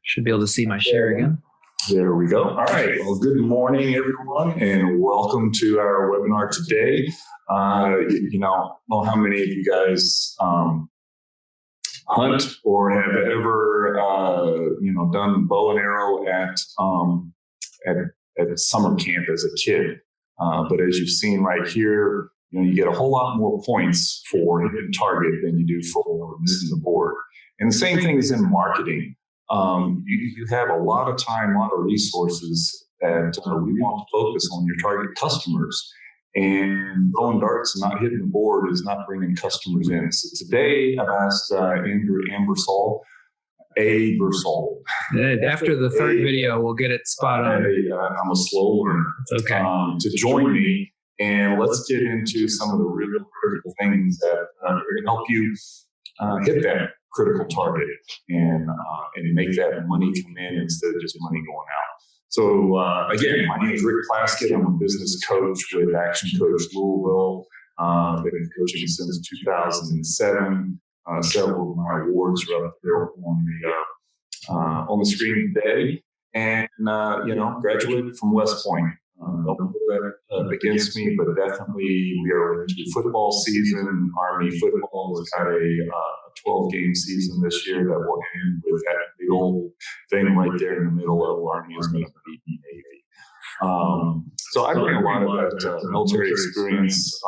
Should be able to see my share again. There we go. All right. Well, good morning, everyone, and welcome to our webinar today. I don't know how many of you guys hunt or have ever, done bow and arrow at summer camp as a kid. But as you've seen right here, you get a whole lot more points for hitting target than you do for missing the board. And the same thing is in marketing. You have a lot of time, a lot of resources that we want to focus on your target customers. And throwing darts and not hitting the board is not bringing customers in. So today I've asked Andrew Ambersol. After the third video, we'll get it spot on. I'm a slow learner. It's okay. To join me, and let's get into some of the real critical things that are going to help you hit that critical target and make that money come in instead of just money going out. So again, my name is Rick Plaskett. I'm a business coach with Action Coach Louisville. I've been coaching since 2007. Several of my awards are up there on the screen today. And, graduated from West Point. Don't put that against me, but definitely we are into football season. Army football has got a 12-game season this year that will end with that big old thing right there in the middle of Army is going to beat the Navy. So I bring a lot of that military experience,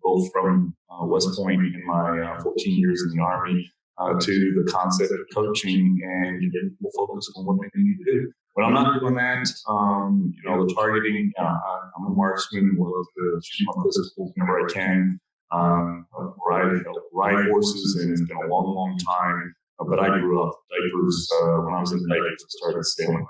both from West Point in my 14 years in the Army to the concept of coaching and getting people focused on what they need to do. When I'm not doing that, the targeting, I'm a marksman, love to shoot my pistols whenever I can, ride horses, and it's been a long, long time. But I grew up diapers. When I was in diapers, I started sailing.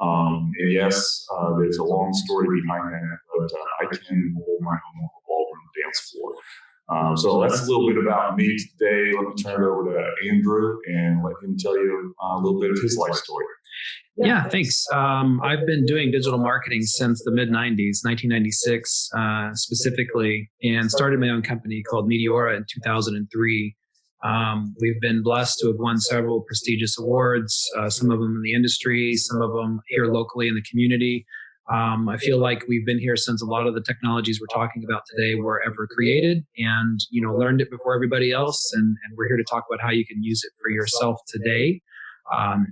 And yes, there's a long story behind that, but I can hold my own ballroom dance floor. So that's a little bit about me today. Let me turn it over to Andrew and let him tell you a little bit of his life story. Yeah, thanks. I've been doing digital marketing since the mid-90s, 1996 specifically, and started my own company called Meteora in 2003. We've been blessed to have won several prestigious awards, some of them in the industry, some of them here locally in the community. I feel like we've been here since a lot of the technologies we're talking about today were ever created and, learned it before everybody else. And we're here to talk about how you can use it for yourself today.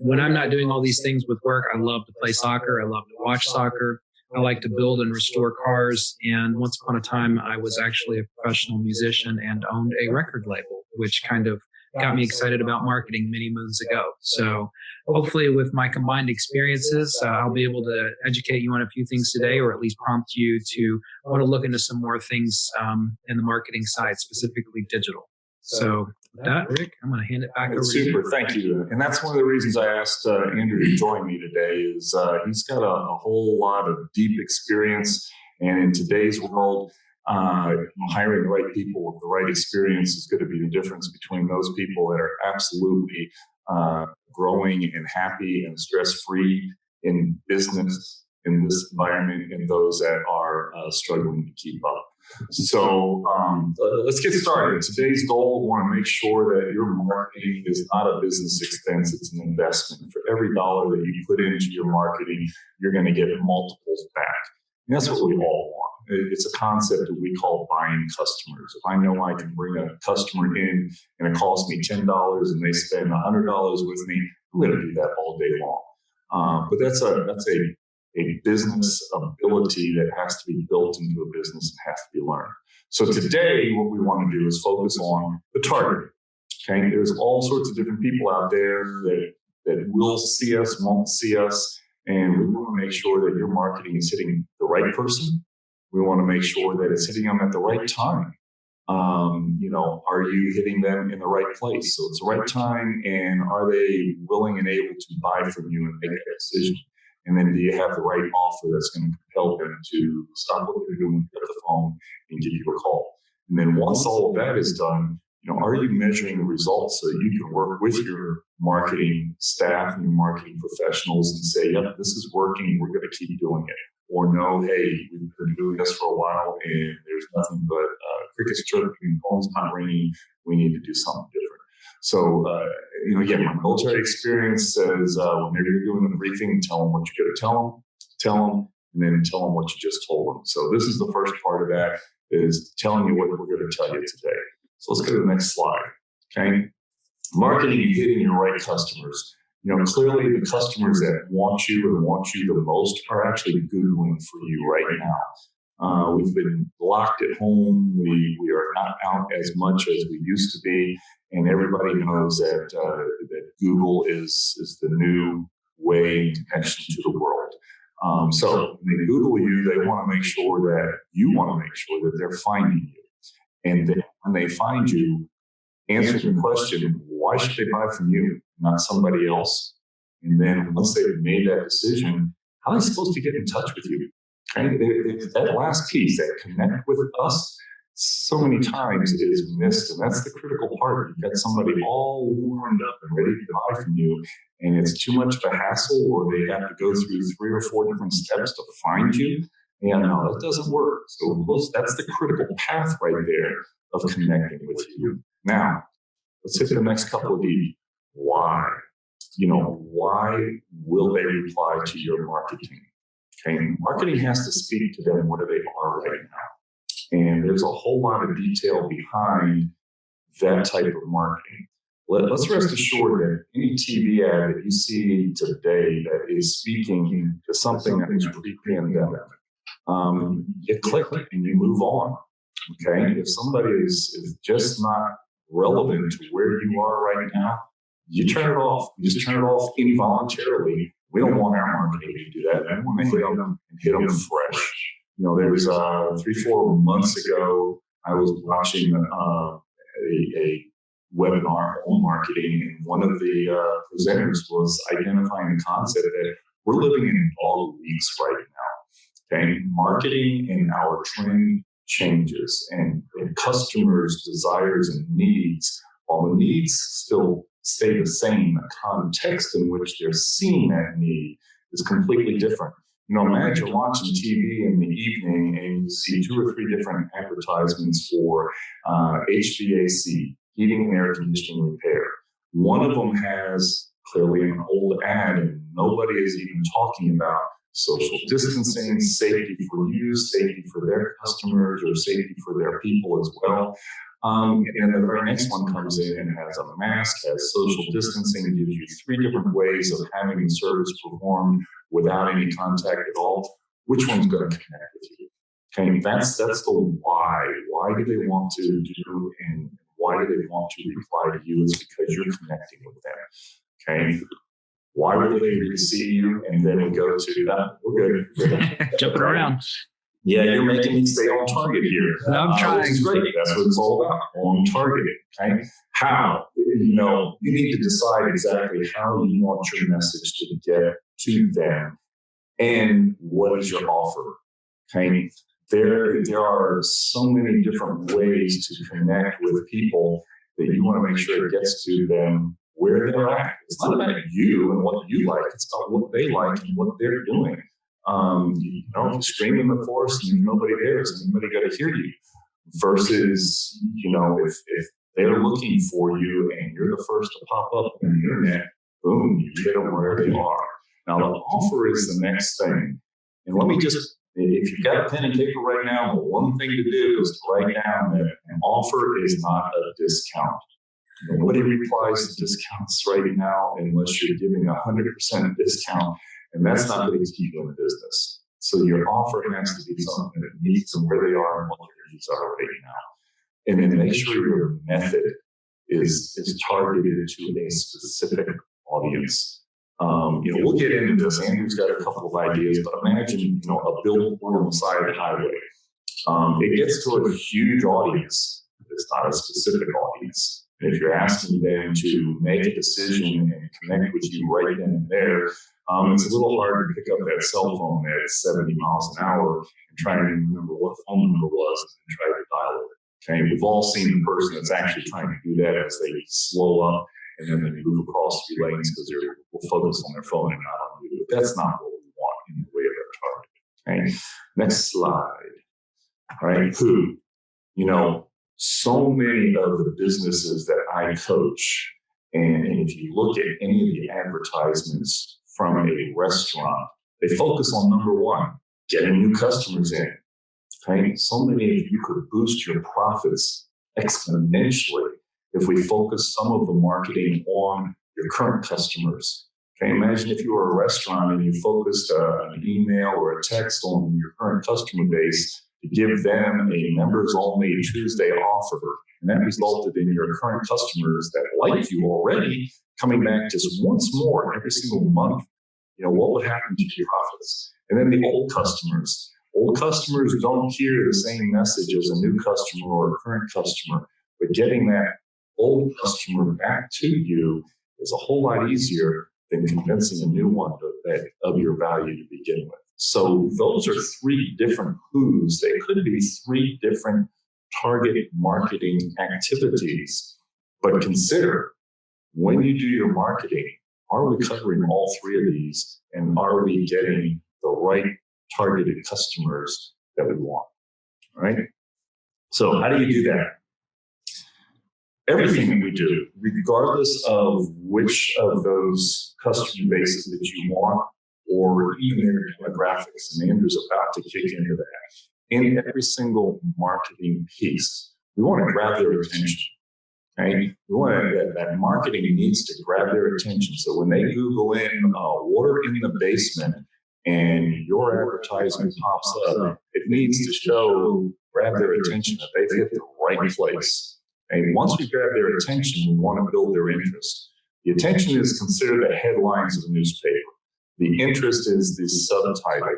When I'm not doing all these things with work, I love to play soccer. I love to watch soccer. I like to build and restore cars. And once upon a time, I was actually a professional musician and owned a record label, which kind of got me excited about marketing many moons ago. So hopefully with my combined experiences, I'll be able to educate you on a few things today, or at least prompt you to want to look into some more things in the marketing side, specifically digital. So with that, Rick, I'm going to hand it back over to you. Super, thank you. And that's one of the reasons I asked Andrew to join me today is he's got a whole lot of deep experience. And in today's world, hiring the right people with the right experience is going to be the difference between those people that are absolutely growing and happy and stress-free in business in this environment and those that are struggling to keep up. So let's get started. Today's goal, we want to make sure that your marketing is not a business expense, it's an investment. For every dollar that you put into your marketing, you're going to get multiples back. And that's what we all want. It's a concept that we call buying customers. If I know I can bring a customer in and it costs me $10 and they spend $100 with me, I'm going to do that all day long. But that's a business ability that has to be built into a business and has to be learned. So today, what we want to do is focus on the target. Okay, there's all sorts of different people out there that will see us, won't see us, and we want to make sure that your marketing is hitting the right person. We want to make sure that it's hitting them at the right time. Are you hitting them in the right place? So it's the right time, and are they willing and able to buy from you and make that decision? And then do you have the right offer that's going to compel them to stop what they're doing, pick up the phone, and give you a call? And then once all of that is done, are you measuring the results so that you can work with your marketing staff and your marketing professionals and say, yep, this is working, we're going to keep doing it. Or no, hey, we've been doing this for a while and there's nothing but crickets chirping, phones not ringing, we need to do something different. So, again, my military experience says whenever you're doing a briefing, tell them what you're going to tell them, and then tell them what you just told them. So this is the first part of that, is telling you what we're going to tell you today. So let's go to the next slide. Okay. Marketing and hitting your right customers. Clearly the customers that want you and want you the most are actually Googling for you right now. We've been locked at home. We are not out as much as we used to be. And everybody knows that Google is the new way and connection to the world. So when they Google you, they want to make sure that you want to make sure that they're finding you. And then when they find you, answer the question, why should they buy from you, not somebody else? And then once they've made that decision, how are they supposed to get in touch with you? And that last piece, that connect with us, so many times is missed. And that's the critical part. You've got somebody all warmed up and ready to buy from you, and it's too much of a hassle, or they have to go through 3 or 4 different steps to find you. And no, that doesn't work. So that's the critical path right there of connecting with you. Now, let's hit the next couple of these. Why? Why will they reply to your marketing? Okay, marketing has to speak to them where they are right now. And there's a whole lot of detail behind that type of marketing. Let's rest assured that any TV ad that you see today that is speaking to something that was pre-pandemic, you click and you move on. Okay, if somebody is just not relevant to where you are right now, you turn it off. You just turn it off involuntarily. We don't want our marketing to do that. We want to hit them fresh. There's 3-4 months ago, I was watching a webinar on marketing, and one of the presenters was identifying the concept that we're living in dog weeks right now. Okay, marketing and our trend changes, and customers' desires and needs, while the needs still stay the same, the context in which they're seeing that need is completely different. Imagine watching TV in the evening and you see 2 or 3 different advertisements for HVAC, heating and air conditioning repair. One of them has clearly an old ad, and nobody is even talking about social distancing, safety for you, safety for their customers, or safety for their people as well. And then the very next one comes in and has a mask, has social distancing, and gives you 3 different ways of having the service performed without any contact at all. Which one's going to connect with you? Okay, that's the why. Why do they want to do, and why do they want to reply to you? It's because you're connecting with them. Okay. Why would they see you? And then we go to that. We're good. Jumping around. Yeah, you're making me stay on target here. I'm trying. It's great. That's what it's all about. On target. Okay. How? You need to decide exactly how you want your message to get to them, and what is your offer. Okay. There are so many different ways to connect with people that you want to make sure it gets to them where they're at. It's not about you and what you like. It's about what they like and what they're doing. If you scream in the forest and nobody there, is anybody got to hear you? Versus, if they're looking for you and you're the first to pop up on the internet, boom, you hit them where they are. Now, the offer is the next thing. And let me just, if you've got a pen and paper right now, the one thing to do is to write down that an offer is not a discount. Nobody replies to discounts right now unless you're giving 100% discount, and that's not going to keep you in business. So your offer has to be something that meets them where they are and what their needs are right now. And then make sure your method is targeted to a specific audience. We'll get into this. Andrew's got a couple of ideas, but imagine, a billboard on the side of the highway. It gets to a huge audience. It's not a specific audience. And if you're asking them to make a decision and connect with you right then and there, it's a little hard to pick up that cell phone at 70 miles an hour and try to remember what the phone number was and try to dial it. Okay, we've all seen the person that's actually trying to do that as they slow up and then they move across 2 lanes because they're focused on their phone and not on you. But that's not what we want in the way of our target. Okay, next slide. All right, who? So many of the businesses that I coach, and if you look at any of the advertisements from a restaurant, they focus on number one, getting new customers in. Okay? So many of you could boost your profits exponentially if we focus some of the marketing on your current customers. Okay, imagine if you were a restaurant and you focused an email or a text on your current customer base to give them a members-only Tuesday offer, and that resulted in your current customers that like you already coming back just once more every single month. What would happen to your profits? And then the old customers. Old customers don't hear the same message as a new customer or a current customer, but getting that old customer back to you is a whole lot easier than convincing a new one of your value to begin with. So those are three different who's. They could be three different targeted marketing activities, but consider when you do your marketing, are we covering all three of these, and are we getting the right targeted customers that we want? All right. So how do you do that? Everything that we do, regardless of which of those customer bases that you want, or even their demographics, and Andrew's about to kick into that, in every single marketing piece, we want to grab their attention. Okay? We want that marketing needs to grab their attention. So when they Google in water in the basement and your advertisement pops up, it needs to grab their attention that they've hit the right place. And once we grab their attention, we want to build their interest. The attention is considered the headlines of the newspaper. The interest is the subtitle.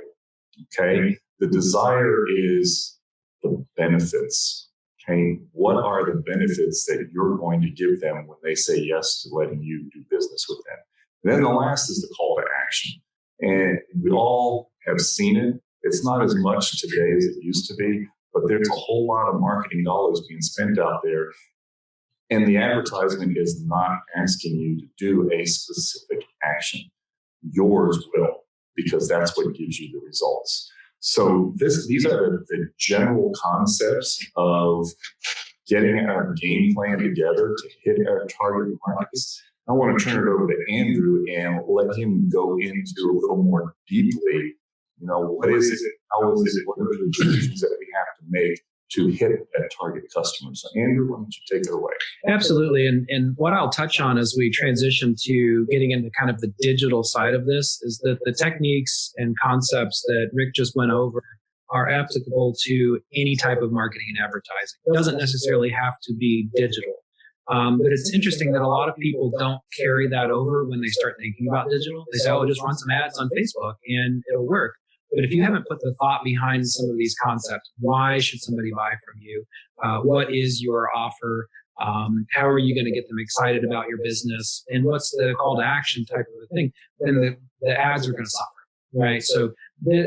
Okay? The desire is the benefits. Okay? What are the benefits that you're going to give them when they say yes to letting you do business with them? And then the last is the call to action. And we all have seen it. It's not as much today as it used to be, but there's a whole lot of marketing dollars being spent out there. And the advertisement is not asking you to do a specific action. Yours will, because that's what gives you the results. So these are the general concepts of getting our game plan together to hit our target markets. I want to turn it over to Andrew and let him go into a little more deeply. What is it? How is it? What are the decisions that we have to make to hit that target customer? So Andrew, why don't you take it away? Absolutely. And what I'll touch on as we transition to getting into kind of the digital side of this is that the techniques and concepts that Rick just went over are applicable to any type of marketing and advertising. It doesn't necessarily have to be digital. But it's interesting that a lot of people don't carry that over when they start thinking about digital. They say, oh, just run some ads on Facebook and it'll work. But if you haven't put the thought behind some of these concepts, why should somebody buy from you? What is your offer? How are you going to get them excited about your business? And what's the call to action type of a thing? Then the ads are going to suffer, right? So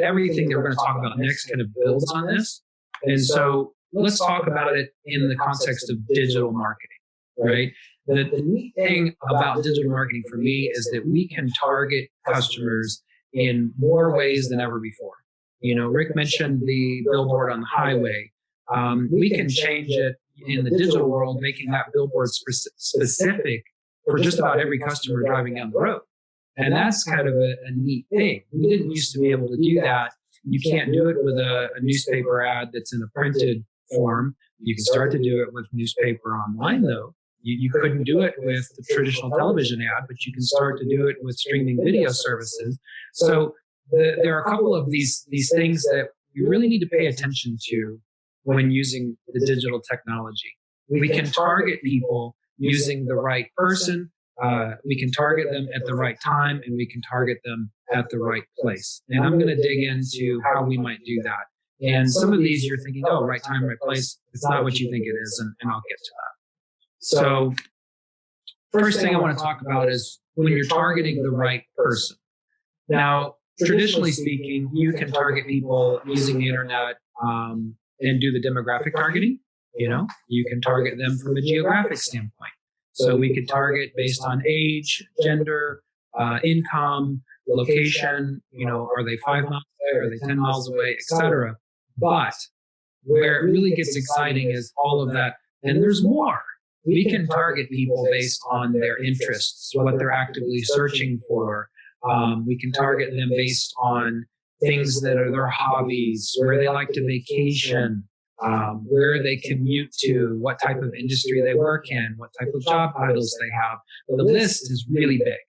everything that we're going to talk about next kind of builds on this. And so let's talk about it in the context of digital marketing, right? The neat thing about digital marketing for me is that we can target customers in more ways than ever before. Rick mentioned the billboard on the highway. We can change it in the digital world, making that billboard specific for just about every customer driving down the road. And that's kind of a neat thing. We didn't used to be able to do that. You can't do it with a newspaper ad that's in a printed form. You can start to do it with newspaper online, though. You couldn't do it with the traditional television ad, but you can start to do it with streaming video services. So there are a couple of these things that you really need to pay attention to when using the digital technology. We can target people using the right person. We can target them at the right time, and we can target them at the right place. And I'm going to dig into how we might do that. And some of these you're thinking, oh, right time, right place. It's not what you think it is, and I'll get to that. So first thing I want to talk about is when you're targeting the right person. Now, traditionally speaking, you can target people using the internet and do the demographic targeting. You can target them from a geographic standpoint. So we could target based on age, gender, income, location, are they 5 miles away, are they 10 miles away, etc. But where it really gets exciting is all of that And there's more. We can target people based on their interests, what they're actively searching for. We can target them based on things that are their hobbies, where they like to vacation, where they commute to, what type of industry they work in, what type of job titles they have. The list is really big.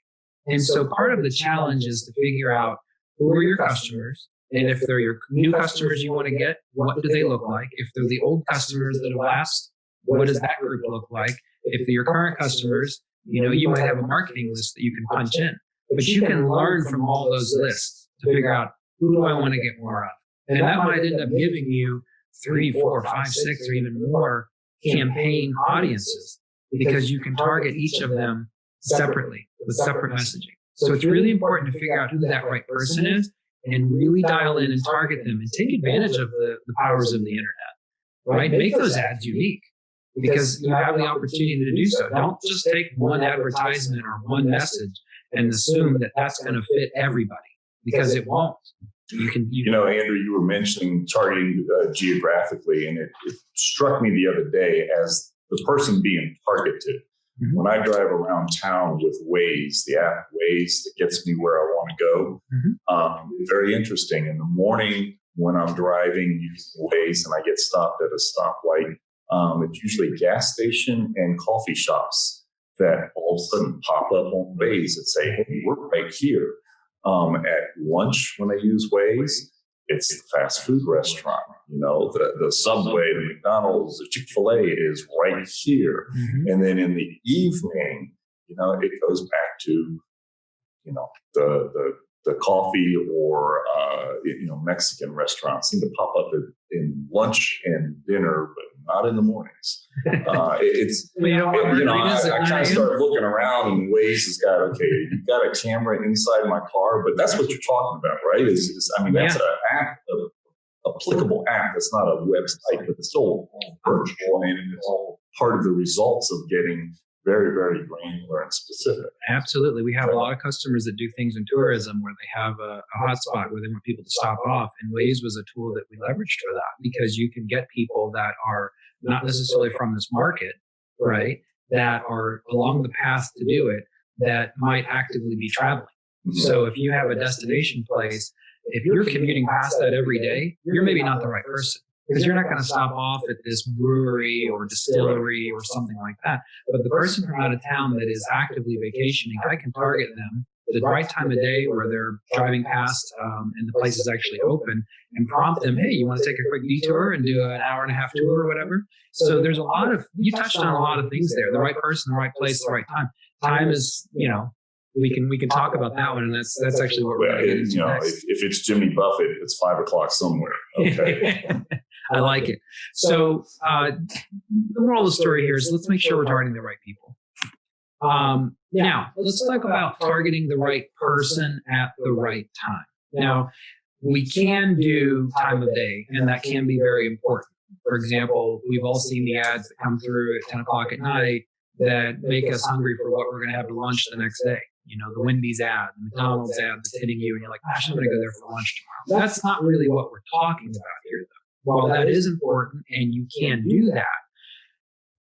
And so part of the challenge is to figure out who are your customers. And if they're your new customers you want to get, what do they look like? If they're the old customers that have lapsed, what does that group look like? If they're your current customers, you might have a marketing list that you can punch in, but you can learn from all those lists to figure out who do I want to get more of? And that might end up giving you 3, 4, 5, 6, or even more campaign audiences because you can target each of them separately with separate messaging. So it's really important to figure out who that right person is and really dial in and target them and take advantage of the powers of the internet, right? Make those ads unique because you have the opportunity to do so. Don't just take one advertisement or one message and assume that that's going to fit everybody because it won't. Andrew, you were mentioning targeting geographically, and it struck me the other day as the person being targeted. Mm-hmm. When I drive around town with Waze, the app Waze that gets me where I want to go, it's very interesting. In the morning when I'm driving using Waze and I get stopped at a stoplight, it's usually gas station and coffee shops that all of a sudden pop up on Waze and say, hey, we're right here. At lunch, when I use Waze, it's the fast food restaurant. The Subway, the McDonald's, the Chick-fil-A is right here. Mm-hmm. And then in the evening, it goes back to, the coffee or, Mexican restaurants seem to pop up in lunch and dinner, but not in the mornings. I kind of start looking around and Waze has got, you've got a camera inside my car, but that's what you're talking about, right? That's an app, applicable app. It's not a website, but it's still virtual and it's all part of the results of getting very, very granular and specific. Absolutely. We have a lot of customers that do things in tourism where they have a hotspot where they want people to stop off. And Waze was a tool that we leveraged for that because you can get people that are not necessarily from this market, right, that are along the path to do it that might actively be traveling. Mm-hmm. So if you have a destination place, if you're commuting past that every day, you're maybe not the right person. Because you're not going to stop off at this brewery or distillery or something like that. But the person from out of town that is actively vacationing, I can target them at the right time of day where they're driving past and the place is actually open and prompt them, hey, you want to take a quick detour and do an hour and a half tour or whatever? So there's you touched on a lot of things there. The right person, the right place, the right time. Time is, we can talk about that one, and that's actually what we're going to get into next. If it's Jimmy Buffett, it's 5:00 somewhere. Okay. I like it. So the moral of the story here is let's make sure we're targeting the right people. Now, let's talk about targeting the right person at the right time. Now, we can do time of day, and that can be very important. For example, we've all seen the ads that come through at 10 o'clock at night that make us hungry for what we're going to have for lunch the next day. The Wendy's ad, the McDonald's ad that's hitting you, and you're like, gosh, I'm going to go there for lunch tomorrow. That's not really what we're talking about here, though. While that is important and you can do that,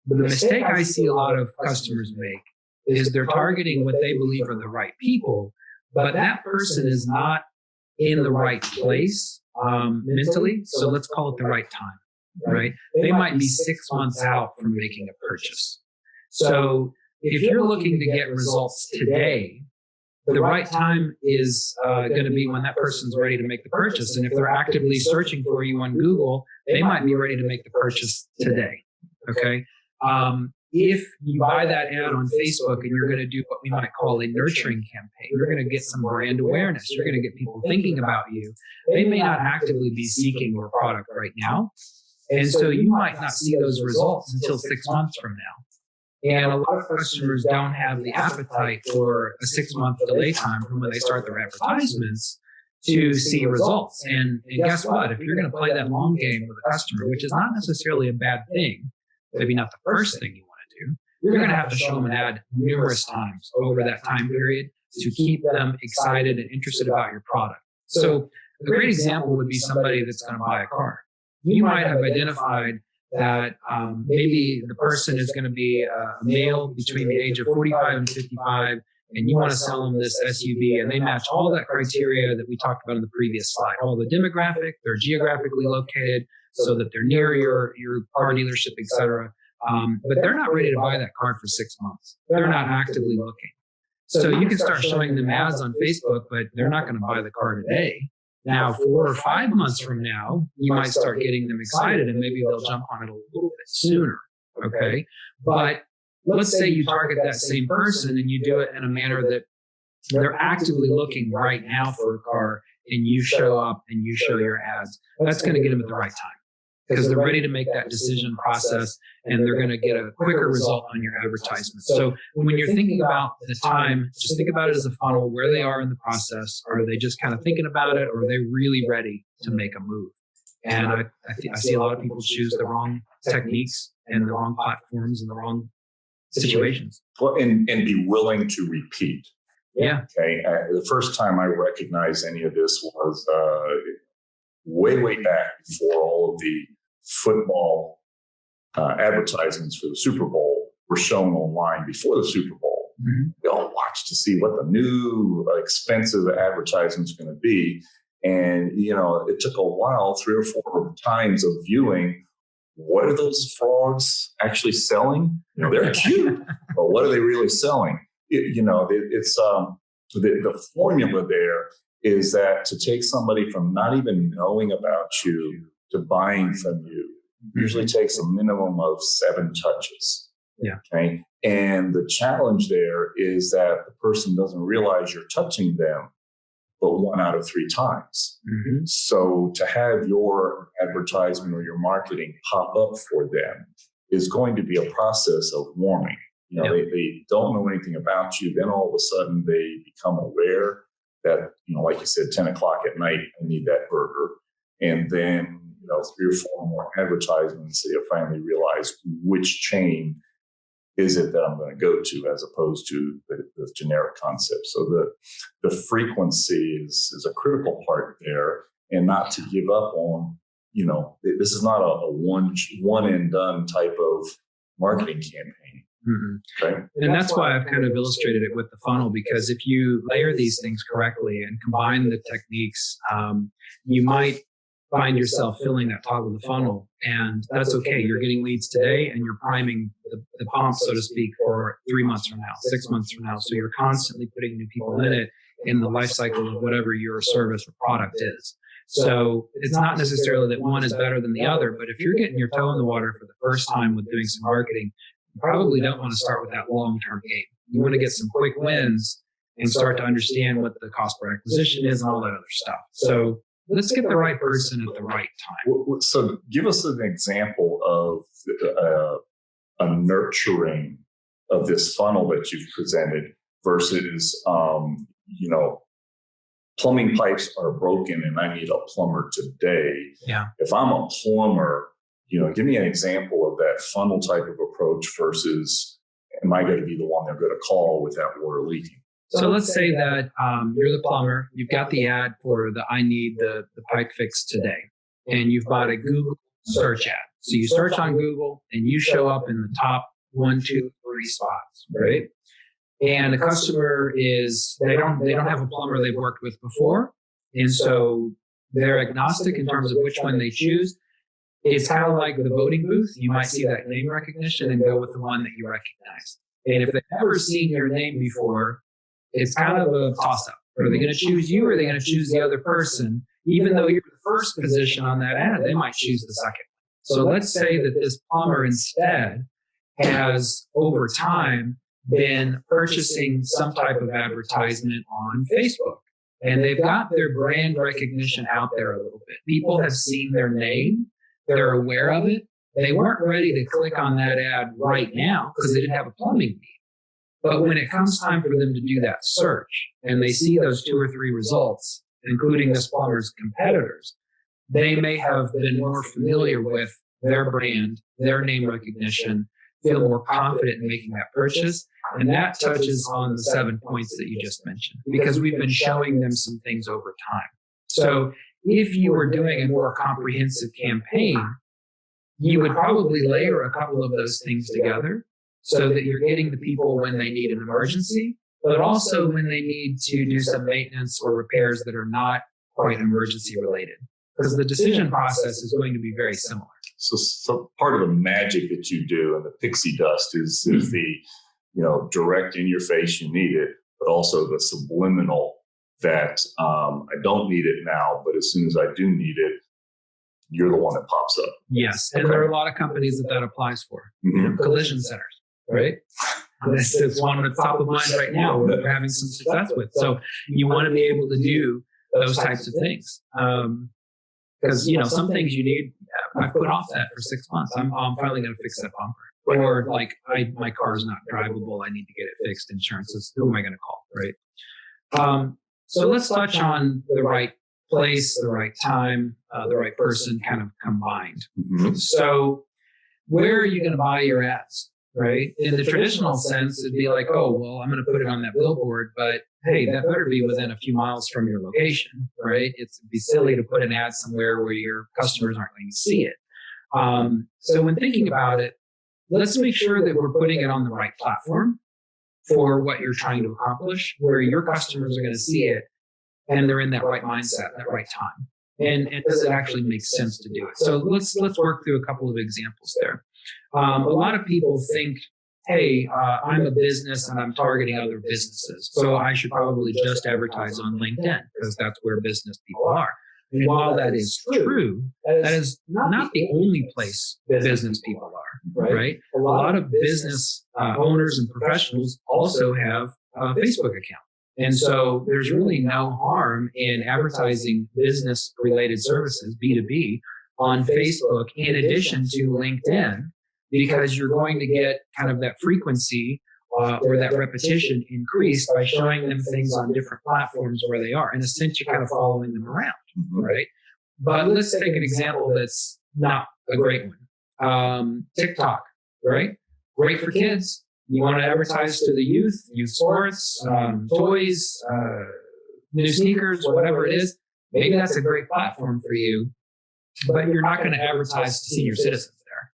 the mistake I see a lot of customers make is they're targeting what they believe are the right people, but that person is not in the right place mentally. So let's call it the right time, right? They might be 6 months out from making a purchase. So if you're looking to get results today, the right time is going to be when that person's ready to make the purchase. And if they're actively searching for you on Google, they might be ready to make the purchase today. Okay. If you buy that ad on Facebook and you're going to do what we might call a nurturing campaign, you're going to get some brand awareness. You're going to get people thinking about you. They may not actively be seeking your product right now. And so you might not see those results until 6 months from now. And a lot of customers don't have the appetite for a 6-month delay time from when they start their advertisements to see results. And guess what? If you're going to play that long game with a customer, which is not necessarily a bad thing, maybe not the first thing you want to do, you're going to have to show them an ad numerous times over that time period to keep them excited and interested about your product. So a great example would be somebody that's going to buy a car. You might have identified that maybe the person is going to be a male between the age of 45 and 55, and you want to sell them this SUV, and they match all that criteria that we talked about in the previous slide, all the demographic, they're geographically located so that they're near your car dealership, et cetera. But they're not ready to buy that car for 6 months. They're not actively looking. So you can start showing them ads on Facebook, but they're not going to buy the car today. Now, 4 or 5 months from now, you might start getting them excited and maybe they'll jump on it a little bit sooner. Okay. But let's say you target that same person and you do it in a manner that they're actively looking right now for a car, and you show up and you show your ads. That's going to get them at the right time because they're ready to make that decision process, and they're going to get a quicker result on your advertisement. So when you're thinking about the time, just think about it as a funnel, where they are in the process. Are they just kind of thinking about it, or are they really ready to make a move? And I see a lot of people choose the wrong techniques and the wrong platforms and the wrong situations. Well, and be willing to repeat. Yeah. Okay. The first time I recognized any of this was way back before all of the football advertisements for the Super Bowl were shown online before the Super Bowl. Mm-hmm. We all watched to see what the new expensive advertisement's going to be. And, it took a while, 3 or 4 times of viewing. What are those frogs actually selling? They're cute, but what are they really selling? It's the formula there is that to take somebody from not even knowing about you to buying from you usually takes a minimum of 7 touches. Yeah. Okay. And the challenge there is that the person doesn't realize you're touching them but 1 out of 3 times. Mm-hmm. So to have your advertisement or your marketing pop up for them is going to be a process of warming. They don't know anything about you. Then all of a sudden they become aware that, like you said, 10 o'clock at night, I need that burger. And then, 3 or 4 more advertisements, they finally realize which chain is it that I'm going to go to, as opposed to the generic concept. So the frequency is a critical part there, and not to give up on, this is not a one and done type of marketing campaign. Mm-hmm. Okay. And that's why I've kind of illustrated it with the funnel, because if you layer these things correctly and combine the techniques, you might find yourself filling that top of the funnel, and that's okay. You're getting leads today and you're priming the pump, so to speak, for 3 months from now, 6 months from now. So you're constantly putting new people in it in the life cycle of whatever your service or product is. So it's not necessarily that one is better than the other, but if you're getting your toe in the water for the first time with doing some marketing, you probably don't want to start with that long-term game. You want to get some quick wins and start to understand what the cost per acquisition is and all that other stuff. So let's get the right person at the right time. So give us an example of a nurturing of this funnel that you've presented versus, plumbing pipes are broken and I need a plumber today. Yeah. If I'm a plumber, give me an example of that funnel type of approach versus, am I going to be the one they're going to call with that water leaking? So let's say that you're the plumber, you've got the ad for I need the pipe fixed today, and you've got a Google search ad. So you search on Google and you show up in the top 1, 2, 3 spots, right? And the customer they don't have a plumber they've worked with before. And so they're agnostic in terms of which one they choose. It's kind of like the voting booth. You might see that name recognition and go with the one that you recognize. And if they've never seen your name before, it's kind of a toss-up. Are they going to choose you, or are they going to choose the other person? Even though you're the first position on that ad, they might choose the second. So let's say that this plumber instead has, over time, been purchasing some type of advertisement on Facebook. And they've got their brand recognition out there a little bit. People have seen their name. They're aware of it. They weren't ready to click on that ad right now because they didn't have a plumbing need. But when it comes time for them to do that search and they see those 2 or 3 results, including this plumber's competitors, they may have been more familiar with their brand, their name recognition, feel more confident in making that purchase. And that touches on the 7 points that you just mentioned, because we've been showing them some things over time. So if you were doing a more comprehensive campaign, you would probably layer a couple of those things together so that you're getting the people when they need an emergency, but also when they need to do some maintenance or repairs that are not quite emergency related. Because the decision process is going to be very similar. So part of the magic that you do and the pixie dust is the, direct in your face, you need it, but also the subliminal that I don't need it now, but as soon as I do need it, you're the one that pops up. Yes. And there are a lot of companies that applies for. Collision centers, right? It's one that's top of mind right now. We're having some success with. So you want to be able to do those types of things. Because, some things you need, I put off that for 6 months. I'm finally going to fix that bumper. Or like, my car is not drivable. I need to get it fixed. Insurance is, who am I going to call, right? So let's touch on the right place, the right time, the right person kind of combined. So where are you going to buy your ads, right? In the traditional sense, it'd be like, oh, well, I'm going to put it on that billboard, but hey, that better be within a few miles from your location, right? It'd be silly to put an ad somewhere where your customers aren't going to see it. So when thinking about it, let's make sure that we're putting it on the right platform for what you're trying to accomplish, where your customers are going to see it and they're in that right mindset, that right time. And does it actually make sense to do it? So let's work through a couple of examples there. A lot of people think, hey, I'm a business and I'm targeting other businesses, so I should probably just advertise on LinkedIn because that's where business people are. And while that is true, that is not the only place business people are, right? A lot of business owners and professionals also have a Facebook account. And so there's really no harm in advertising business-related services, B2B, on Facebook in addition to LinkedIn, because you're going to get kind of that frequency or that repetition increased by showing them things on different platforms where they are. In a sense, you're kind of following them around, right? But let's take an example that's not a great one. TikTok, right? Great for kids. You want to advertise to the youth sports, toys, new sneakers, whatever it is. Maybe that's a great platform for you, but you're not going to advertise to senior citizens there.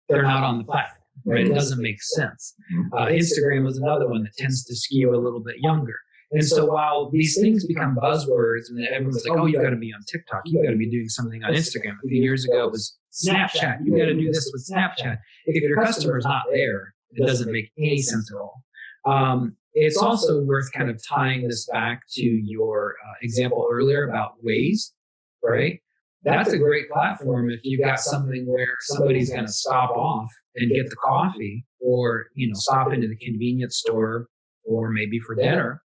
They're not on the platform. Right? It doesn't make sense. Instagram is another one that tends to skew a little bit younger. And so while these things become buzzwords and everyone's like, oh, you got to be on TikTok, you got to be doing something on Instagram. A few years ago, it was Snapchat. You got to do this with Snapchat. If your customer's not there, it doesn't make any sense at all. It's also worth kind of tying this back to your example earlier about Waze, right? That's a great platform if you've got something where somebody's going to stop off and get the coffee or, stop into the convenience store or maybe for dinner.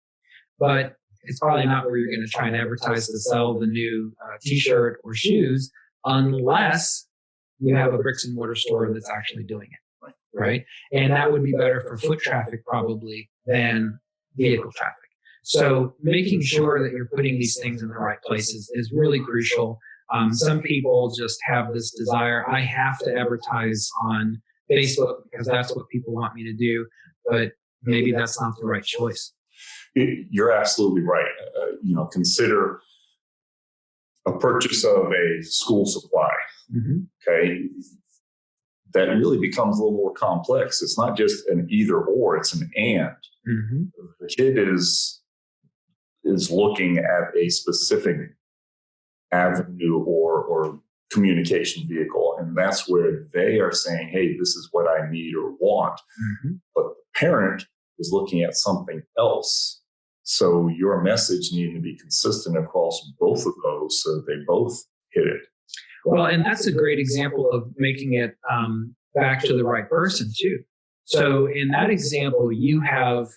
But it's probably not where you're going to try and advertise to sell the new T-shirt or shoes unless you have a bricks and mortar store that's actually doing it, right? And that would be better for foot traffic probably than vehicle traffic. So making sure that you're putting these things in the right places is really crucial. Some people just have this desire, I have to advertise on Facebook because that's what people want me to do, but maybe that's not the right choice. You're absolutely right. Consider a purchase of a school supply. Okay. That really becomes a little more complex. It's not just an either or, it's an and. The kid is looking at a specific avenue or communication vehicle. And that's where they are saying, hey, this is what I need or want. But the parent is looking at something else. So your message needs to be consistent across both of those so that they both hit it. Well, and that's a great example of making it back to the right person too. So in that example, you have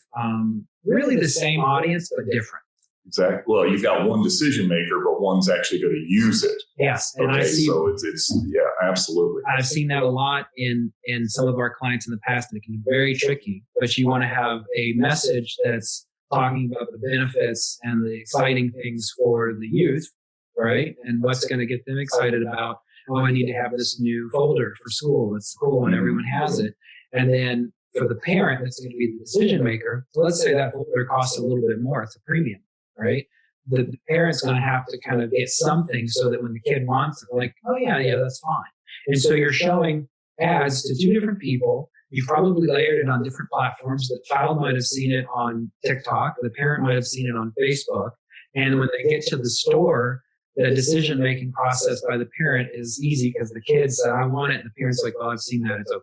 really the same audience, but different. Exactly. Well, you've got one decision maker, but one's actually going to use it. Yes. And okay, so it's absolutely. I've seen that a lot in some of our clients in the past, and it can be very tricky, but you want to have a message that's talking about the benefits and the exciting things for the youth, right? And what's going to get them excited about, oh, I need to have this new folder for school. It's cool when everyone has it. And then for the parent, that's going to be the decision maker. So let's say that folder costs a little bit more. It's a premium. Right? The parent's going to have to kind of get something so that when the kid wants it, like, oh, yeah, that's fine. And so you're showing ads to two different people. You've probably layered it on different platforms. The child might have seen it on TikTok. The parent might have seen it on Facebook. And when they get to the store, the decision-making process by the parent is easy because the kid said, I want it. And the parent's like, well, I've seen that. It's okay.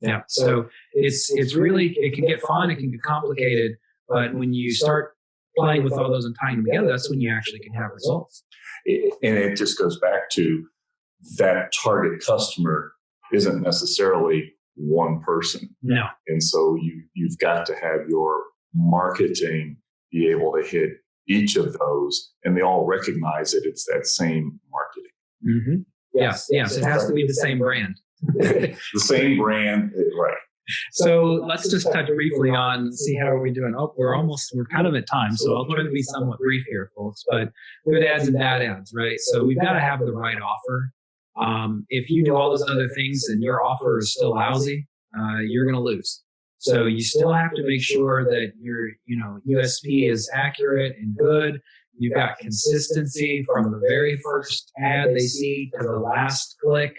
Yeah. So it's really, it can get fun. It can get complicated. But when you start playing with all those and tying them together, that's when you actually can have results. And it just goes back to that target customer isn't necessarily one person. No. And so you've got to have your marketing be able to hit each of those, and they all recognize that it's that same marketing. Mm-hmm. Yes. It has to be the same brand. The same brand, right. So let's just touch briefly on, see how are we doing. Oh, we're kind of at time. So I'll try to be somewhat brief here, folks, but good ads and bad ads, right? So we've got to have the right offer. If you do all those other things and your offer is still lousy, you're going to lose. So you still have to make sure that your, USP is accurate and good. You've got consistency from the very first ad they see to the last click.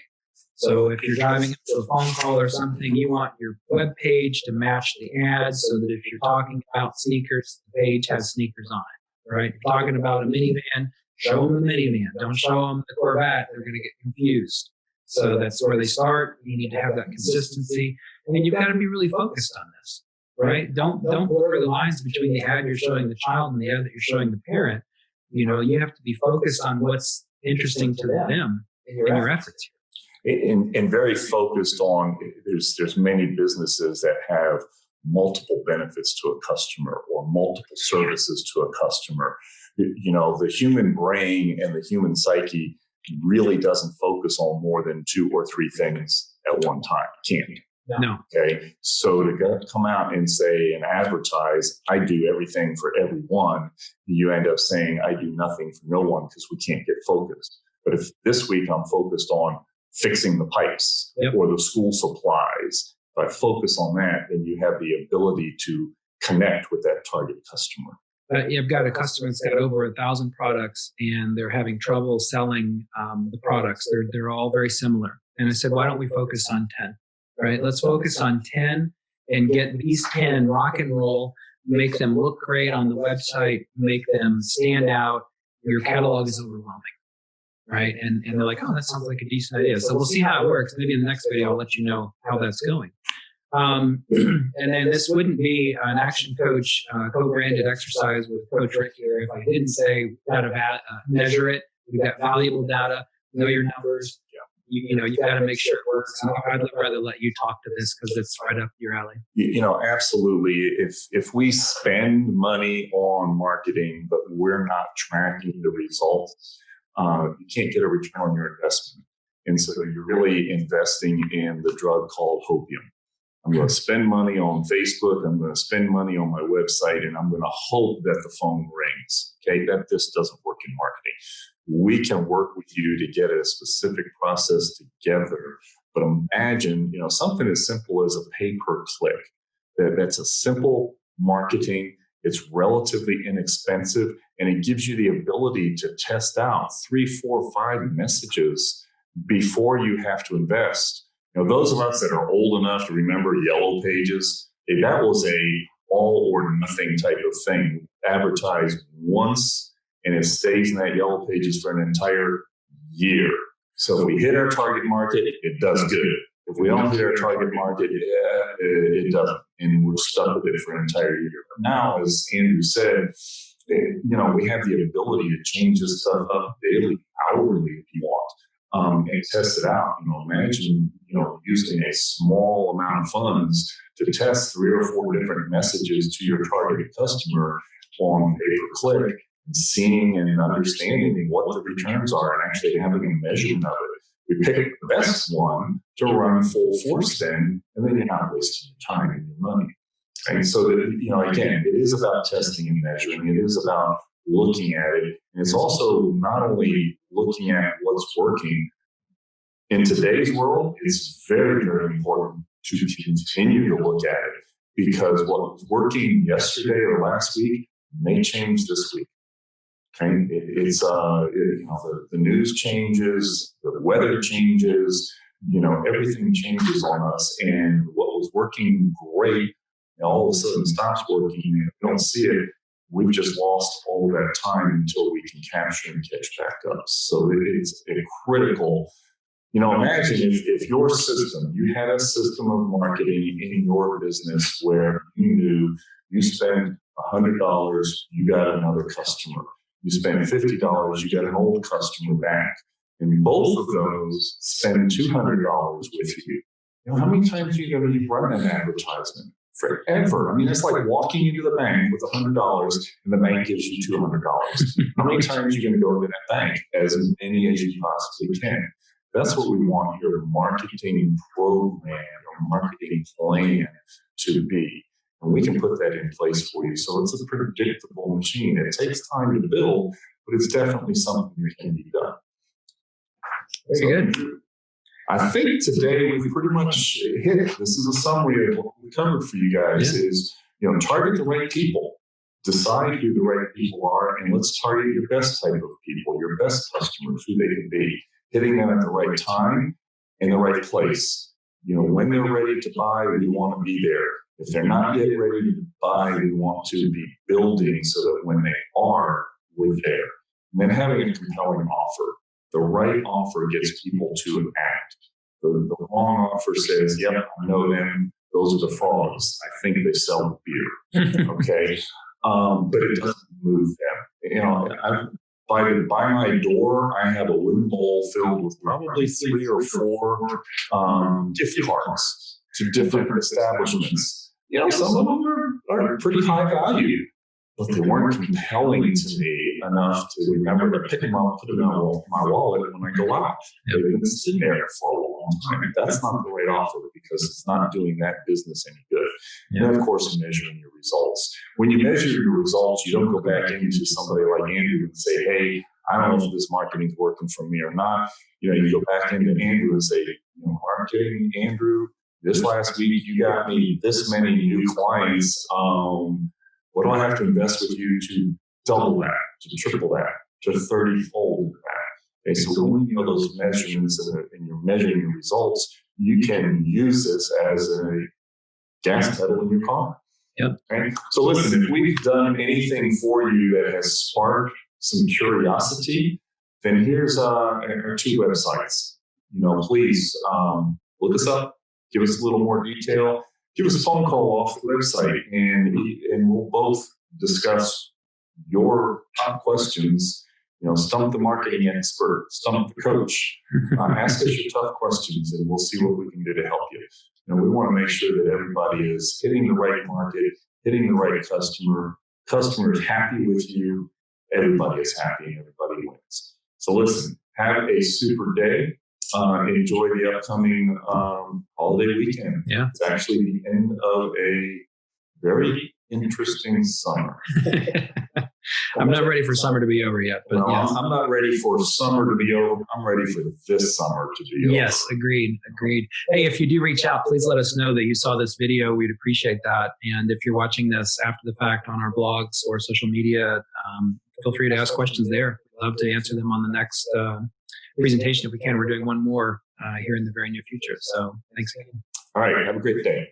So if you're driving to a phone call or something, you want your web page to match the ads so that if you're talking about sneakers, the page has sneakers on it, right? If you're talking about a minivan, show them the minivan. Don't show them the Corvette. They're going to get confused. So that's where they start. You need to have that consistency. And you've got to be really focused on this, right? Don't blur the lines between the ad you're showing the child and the ad that you're showing the parent. You have to be focused on what's interesting to them in your efforts here. And very focused on, there's many businesses that have multiple benefits to a customer or multiple services to a customer. The human brain and the human psyche really doesn't focus on more than 2 or 3 things at one time. Can't. No. Okay. So to come out and say and advertise, I do everything for everyone, you end up saying I do nothing for no one because we can't get focused. But if this week I'm focused on fixing the pipes or the school supplies, if I focus on that, then you have the ability to connect with that target customer. You've got a customer that's got over 1,000 products and they're having trouble selling the products. They're all very similar. And I said, why don't we focus on 10, right? Let's focus on 10 and get these 10 rock and roll, make them look great on the website, make them stand out. Your catalog is overwhelming, right? And they're like, oh, that sounds like a decent idea. So we'll see how it works. Maybe in the next video, I'll let you know how that's going. And then this wouldn't be an Action Coach co-branded exercise with Coach Rick here if I didn't say we've got to measure it. We've got valuable data, know your numbers. You got to make sure it works. I'd rather let you talk to this because it's right up your alley. Absolutely. If we spend money on marketing, but we're not tracking the results, you can't get a return on your investment. And so you're really investing in the drug called hopium. I'm going to spend money on Facebook. I'm going to spend money on my website, and I'm going to hope that the phone rings. Okay, that just doesn't work in marketing. We can work with you to get a specific process together. But imagine, something as simple as a pay-per-click. That's a simple marketing. It's relatively inexpensive, and it gives you the ability to test out 3, 4, 5 messages before you have to invest. Those of us that are old enough to remember Yellow Pages, that was a all or nothing type of thing. Advertise once, and it stays in that Yellow Pages for an entire year. So if we hit our target market, it does good. If we don't hit our target market, it doesn't. And we're stuck with it for an entire year. But now, as Andrew said, we have the ability to change this stuff up daily, hourly if you want. And test it out. Imagine, using a small amount of funds to test 3 or 4 different messages to your targeted customer on pay-per-click and seeing and understanding what the returns are and actually having a measurement of it. We pick the best one to run full force then, and then you're not wasting your time and your money. And so, again, it is about testing and measuring. It is about looking at it. And it's also not only looking at what's working. In today's world, it's very, very important to continue to look at it because what was working yesterday or last week may change this week. Okay, the news changes, the weather changes, everything changes on us. And what was working great, all of a sudden stops working, and we don't see it. We've just lost all that time until we can capture and catch back up. So it is a critical. Imagine if your system, you had a system of marketing in your business where you knew you spend $100, you got another customer. You spend $50, you get an old customer back. And both of those spend $200 with you. How many times are you going to run an advertisement? Forever. I mean, it's like walking into the bank with $100 and the bank gives you $200. How many times are you going to go into that bank? As many as you possibly can. That's what we want your marketing program or marketing plan to be. And we can put that in place for you. So it's a predictable machine. It takes time to build, but it's definitely something that can be done. Very good. I think today we've pretty much hit. This is a summary of what we covered for you guys. Is target the right people, decide who the right people are, and let's target your best type of people, your best customers, who they can be, hitting them at the right time in the right place. When they're ready to buy, we want to be there. If they're not yet ready to buy, we want to be building so that when they are, we're there. And then having a compelling offer. The right offer gets people to act. The wrong offer says, yep, I know them. Those are the frauds. I think they sell beer. Okay. But it doesn't move them. By my door, I have a wooden bowl filled with probably 3 or 4 gift cards to different establishments. Some of them are pretty high value, but they weren't compelling to me enough to remember to pick them up, put them in my wallet when I go out. They've been sitting there for a long time. That's not the right offer because it's not doing that business any good. And then, of course, measuring your results. When you measure your results, you don't go back into somebody like Andrew and say, hey, I don't know if this marketing's working for me or not. You go back into Andrew and say, marketing, Andrew, this last week you got me this many new clients. What do I have to invest with you to double that, to triple that, to 30-fold that? Okay, so when you know those measurements and you're measuring your results, you can use this as a gas pedal in your car. Yep. Okay? So listen, if we've done anything for you that has sparked some curiosity, then here's our 2 websites. Please look us up, give us a little more detail. Give us a phone call off the website, and we'll both discuss your top questions. Stump the marketing expert, stump the coach. Ask us your tough questions, and we'll see what we can do to help you. We want to make sure that everybody is hitting the right market, hitting the right customer is happy with you, everybody is happy, and everybody wins. So listen, have a super day. Enjoy the upcoming holiday weekend. Yeah. It's actually the end of a very interesting summer. I'm not ready for summer to be over yet, but yes. I'm not ready for summer to be over. I'm ready for this summer to be over. Yes, agreed. Hey, if you do reach out, please let us know that you saw this video. We'd appreciate that. And if you're watching this after the fact on our blogs or social media, feel free to ask questions there. We'd love to answer them on the next presentation if we can. We're doing one more here in the very near future. So thanks again. All right. Have a great day.